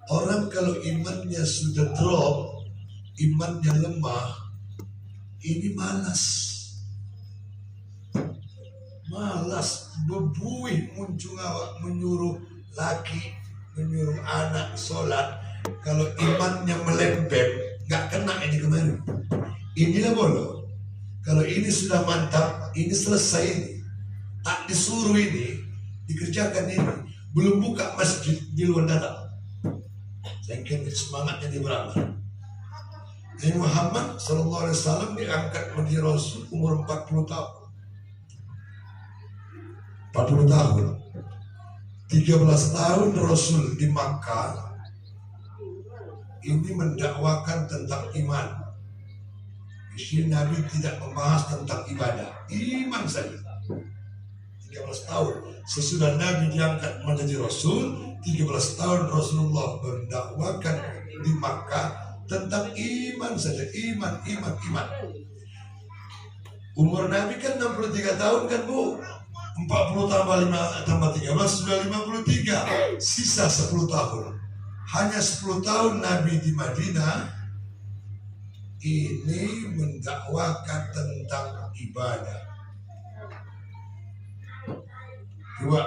Orang kalau imannya sudah drop, imannya lemah, ini malas, bebuih muncul awak, menyuruh laki, menyuruh anak sholat. Kalau imannya melempem, nggak kena ini kemarin. Inilah bodoh. Kalau ini sudah mantap, ini selesai ini. Tak disuruh ini, dikerjakan ini. Belum buka masjid di luar datang. Saking semangatnya di beramal. Nabi Muhammad SAW diangkat menjadi Rasul umur 40 tahun. 40 tahun. 13 tahun Rasul di Makkah. Ini mendakwakan tentang iman. Di sini Nabi tidak membahas tentang ibadah, iman saja. 13 tahun sesudah Nabi diangkat menjadi Rasul, 13 tahun Rasulullah mendakwakan di Makkah tentang iman saja, iman. Umur Nabi kan 63 tahun kan Bu, 40 tambah 5 tambah 13 sudah 53, sisa 10 tahun. Hanya 10 tahun Nabi di Madinah ini mendakwakan tentang ibadah. Dua,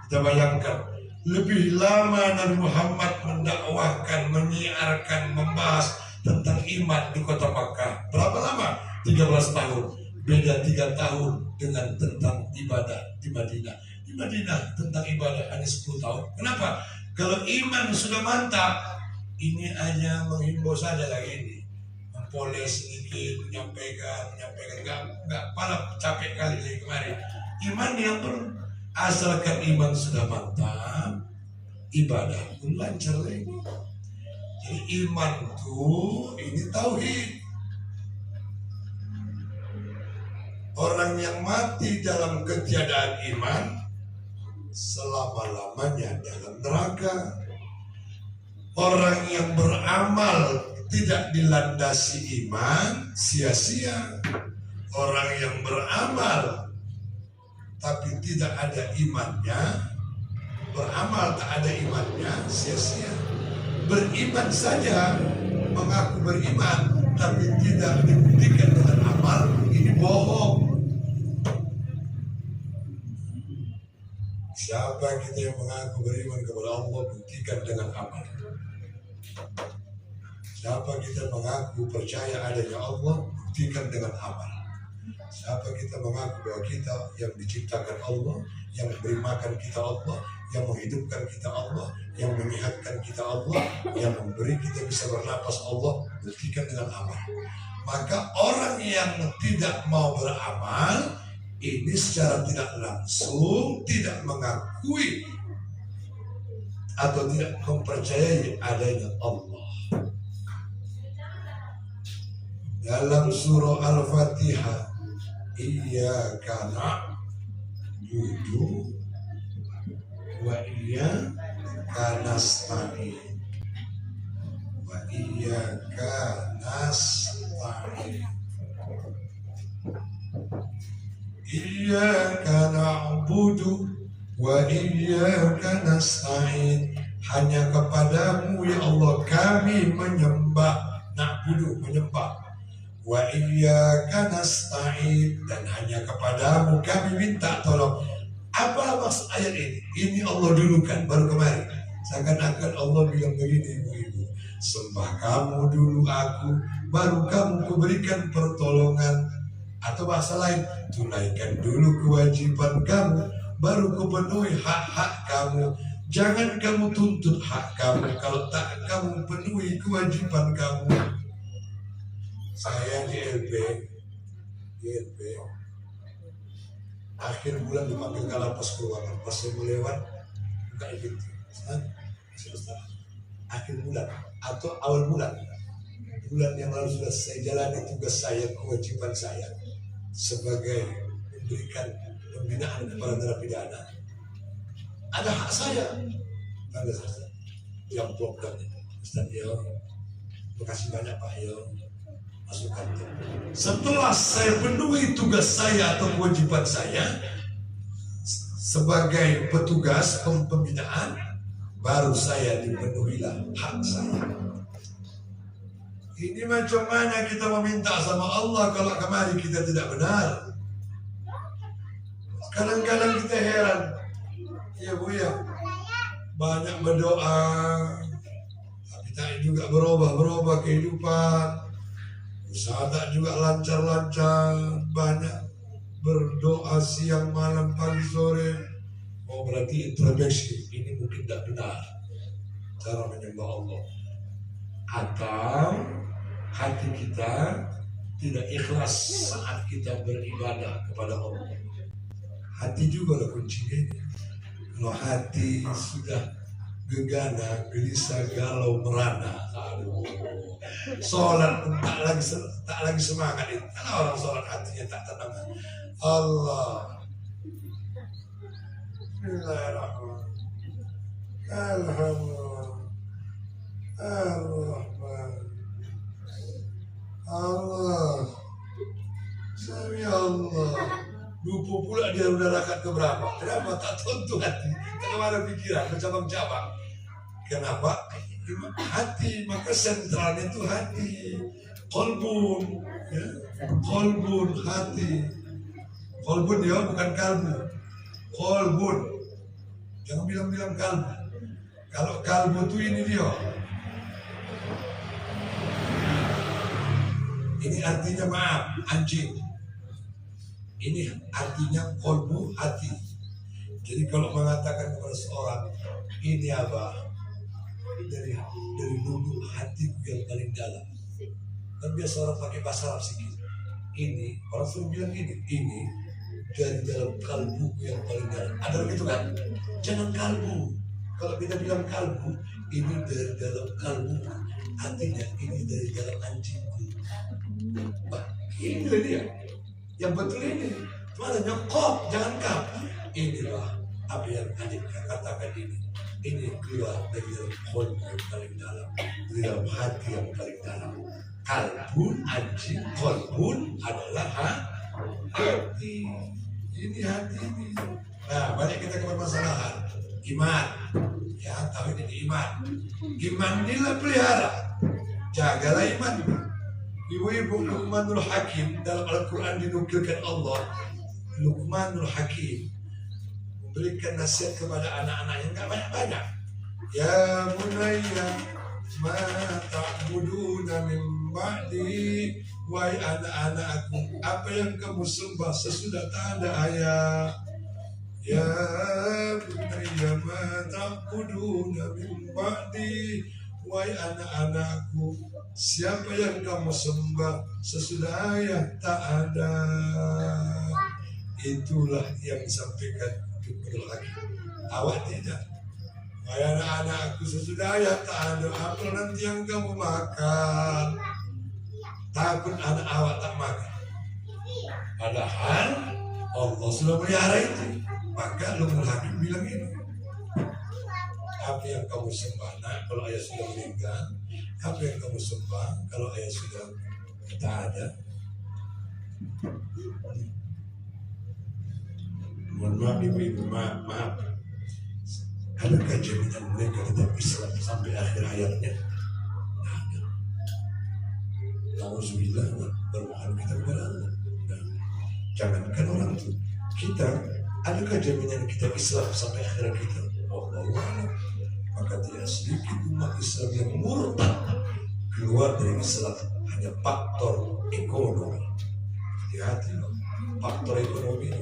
kita bayangkan lebih lama Nabi Muhammad mendakwakan, menyiarkan, membahas tentang iman di kota Makkah. Berapa lama? 13 tahun. Beda 3 tahun dengan tentang ibadah di Madinah. Di Madinah tentang ibadah hanya 10 tahun. Kenapa? Kalau iman sudah mantap, ini hanya menghimbau saja lagi ini. Mempoles sedikit, menyampaikan, enggak pala capek kali dari kemarin. Iman yang asalkan iman sudah mantap, ibadah pun lancar lagi. Jadi iman tuh ini tauhid. Orang yang mati dalam ketiadaan iman selama-lamanya dalam neraka. Orang yang beramal tidak dilandasi iman sia-sia. Orang yang beramal tapi tidak ada imannya, beramal tak ada imannya, sia-sia. Beriman saja, mengaku beriman, tapi tidak dibuktikan dengan amal, ini bohong. Siapa kita yang mengaku beriman kepada Allah, buktikan dengan amal. Siapa kita mengaku percaya adanya Allah, buktikan dengan amal. Siapa kita mengaku bahwa kita yang diciptakan Allah, yang memberi makan kita Allah, yang menghidupkan kita Allah, yang menyehatkan kita Allah, yang memberi kita bisa bernapas Allah, buktikan dengan amal. Maka orang yang tidak mau beramal, ini secara tidak langsung tidak mengakui atau tidak mempercayai adanya Allah. Dalam surah Al-Fatihah, iyyaka na'budu wa iyyaka nasta'in wa iyyaka nasta'in iyyaka na'budu wa iyyaka nasta'in, hanya kepadamu ya Allah kami menyembah. Na'budu menyembah, wa iyyaka nasta'in, dan hanya kepadamu kami minta tolong. Apa maksud ayat ini? Ini Allah dulukan baru kemarin. Seakan-akan Allah bilang begini, ibu-ibu, sembah kamu dulu aku, baru kamu kuberikan pertolongan. Atau bahasa lain, tunaikan dulu kewajiban kamu, baru kupenuhi hak-hak kamu. Jangan kamu tuntut hak kamu kalau tak kamu penuhi kewajiban kamu. Saya di LP, akhir bulan dipanggil ke lapas keuangan. Pas saya mau lewat, buka event, akhir bulan atau awal bulan yang lalu sudah saya jalani tugas saya, kewajiban saya sebagai memberikan pembinaan kepada narapidana. Ada hak saya, ada saya yang blokkan. Ustaz Yo, makasih banyak Pak Yo. Masukkan. Setelah saya penuhi tugas saya atau kewajiban saya sebagai petugas pembinaan, baru saya dipenuhilah hak saya. Ini macam mana kita meminta sama Allah kalau kemarin kita tidak benar? Kadang-kadang kita heran, ya Bu ya, banyak berdoa, tapi tak juga berubah kehidupan, usaha tak juga lancar-lancar, banyak berdoa siang, malam, pagi, sore. Oh berarti introspeksi, ini mungkin tidak benar cara menyembah Allah. Atau hati kita tidak ikhlas saat kita beribadah kepada Allah. Hati juga lah kuncinya. Kalau hati sudah gegana, gelisah, galau, merana, aduh, sholat pun tak lagi semangat. Karena orang sholat hatinya tak tenang. Allah. Bismillahirrahmanirrahim. Alhamdulillah. Ar-Rahman. Allah. Sami Allah. Lupa pula dia udah rakaat keberapa. Kenapa tak tentu hati? Tak ada pikiran, bercabang-cabang. Kenapa? Hati, maka sentralnya itu hati. Kolbun, ya? Kolbun, hati. Kolbun ya, bukan kalbu. Kolbun. Jangan bilang-bilang kalbu. Kalau kalbu itu ini dia. Ini artinya maaf, anjing. Ini artinya kolbu, hati. Jadi kalau mengatakan kepada seorang, ini apa? Dari lubuk hatiku yang paling dalam. Kan biasa orang pakai bahasa Arab sedikit. Ini, orang selalu bilang ini dari dalam kalbuku yang paling dalam. Ada begitu kan? Jangan kalbu. Kalau kita bilang kalbu, ini dari dalam kalbu. Artinya ini dari dalam anjingku. Bah, ini dia. Yang betul ini. Mana nyokop, jangan kap. Inilah apa yang adik katakan ini. Ini keluar dari dalam kolbu yang paling dalam. Dari dalam hati yang paling dalam. Kalbun, anjing, kolbun adalah hati. Ini hati ini. Nah, banyak kita kebermasalahan. Iman. Ya, tahu ini iman. Iman inilah pelihara. Jagalah iman. Ibu-ibu Luqmanul Hakim dalam Al-Quran dinukilkan Allah. Luqmanul Hakim memberikan nasihat kepada anak-anak yang gak banyak-banyak. Ya bunayya ma ta'buduna min ba'di. Wahai anak-anakku, apa yang kamu sembah sesudah tak ada ayah. Ya bunayya ma ta'buduna min ba'di. Wahai anak-anakku, siapa yang kamu sembah sesudah ayah tak ada. Itulah yang disampaikan Ibnu Hakim. Awak tidak. Wahai anak-anakku, sesudah ayah tak ada, apa nanti yang kamu makan? Takut anak awak tak makan. Padahal Allah sudah melihara itu. Maka Ibnu Hakim bilang ini. Apa yang kamu sembah, nah, kalau ayah sudah meninggal, apa yang kamu sembah kalau ayah sudah tak ada? Mohon maaf ibu-ibu, maaf. Adakah jaminan mereka tetap Islam sampai akhir hayatnya? Tak ada. Alhamdulillah, bermohon kita kepada Allah. Jangankan orang itu, kita, adakah jaminan kita Islam sampai akhir kita? Allah. Maka tidak sedikit umat Islam yang murtad keluar dari Islam hanya faktor ekonomi. Hati-hati loh, faktor ekonomi.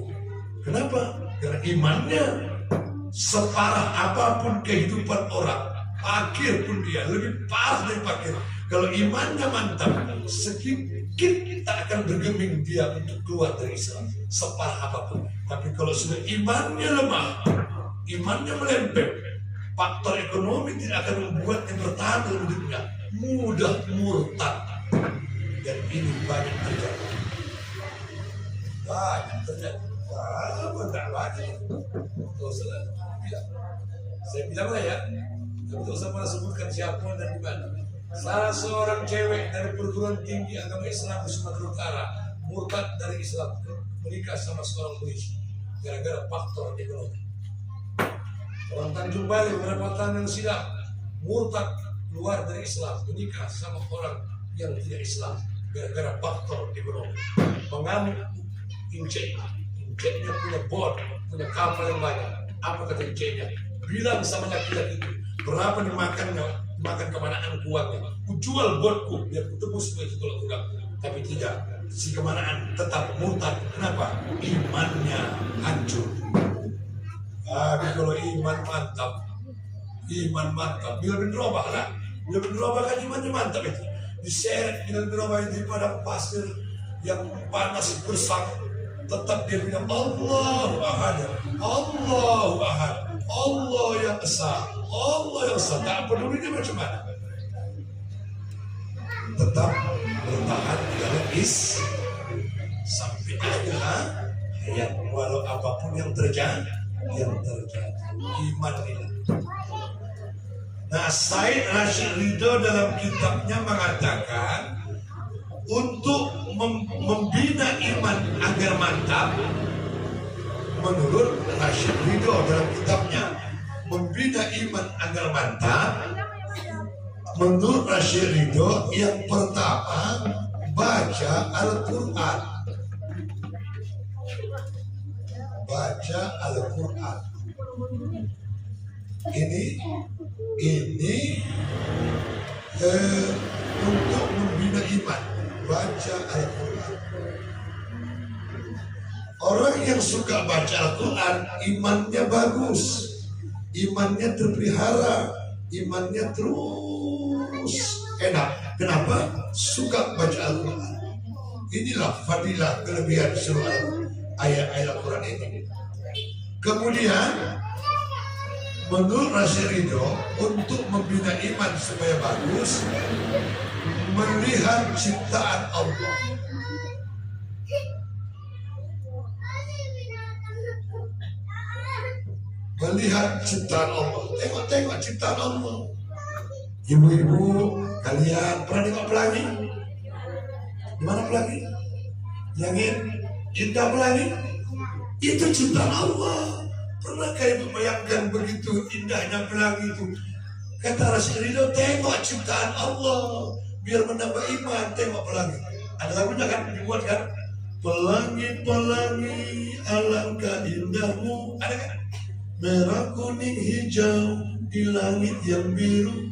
Kenapa? Karena imannya separah apapun kehidupan orang, fakir pun dia lebih parah dari fakir. Kalau imannya mantap, sedikit tak akan bergeming dia untuk keluar dari Islam, separah apapun. Tapi kalau sudah imannya lemah, imannya melempem, faktor ekonomi tidak akan membuatnya bertahan dalam hidupnya, mudah murtad. Dan ini banyak terjadi. Apa tak banyak? Saya bilang lah ya, untuk sama sebutkan siapa dan di mana. Salah seorang cewek dari perguruan tinggi agama Islam di Sumatera Utara murtad dari Islam, menikah sama seorang polisi gara-gara faktor ekonomi. Orang Tanjung Balai mendapatkan yang silap, murtad keluar dari Islam, menikah sama orang yang tidak Islam gara-gara faktor ekonomi. Mengamuk inceknya punya bot, punya kapal yang banyak. Apa kata inceknya? Bilang sama laki-laki itu, berapa dimakannya, makan kemanaan uangnya. Ku jual botku, biar ku tebus itu tulang. Tapi tidak, si kemanaan tetap murtad. Kenapa? Imannya hancur. Kalau iman mantap. Bila berubah lah, kan imannya mantap itu. Diseret bila berubah itu pada pasir yang panas bersang, tetap dia bilang Allahu Ahad, Allah yang esa, Allah yang esa. Tak peduli dia macam mana, tetap bertahan di dalam sampai akhir hayat, walau apapun yang terjadi. Iman ini. Nah, Said Rashid Ridho dalam kitabnya mengatakan untuk membina iman agar mantap, menurut Rashid Ridho dalam kitabnya membina iman agar mantap, menurut Rashid Ridho yang pertama baca Al-Quran. Baca Al-Quran. Ini untuk membina iman. Baca Al-Quran. Orang yang suka baca Al-Quran, imannya bagus, imannya terpelihara, imannya terus enak. Kenapa? Suka baca Al-Quran. Inilah fadilah kelebihan surah ayat-ayat Al-Quran ini. Kemudian menurut Rashid Ridho, untuk membina iman supaya bagus, melihat ciptaan Allah. Melihat ciptaan Allah. Tengok ciptaan Allah. Ibu-ibu, kalian pernah tengok pelangi? Di mana pelangi? Langit, cinta pelangi? Itu ciptaan Allah. Pernahkah ibu bayangkan begitu indahnya pelangi itu? Kata Rashid Ridho, tengok ciptaan Allah biar menambah iman. Tengok pelangi. Ada lagunya kan, dibuat kan? Pelangi-pelangi alangkah indahmu. Ada kan? Merah, kuning, hijau di langit yang biru.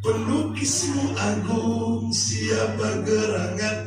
Pelukismu agung, siapa gerangan?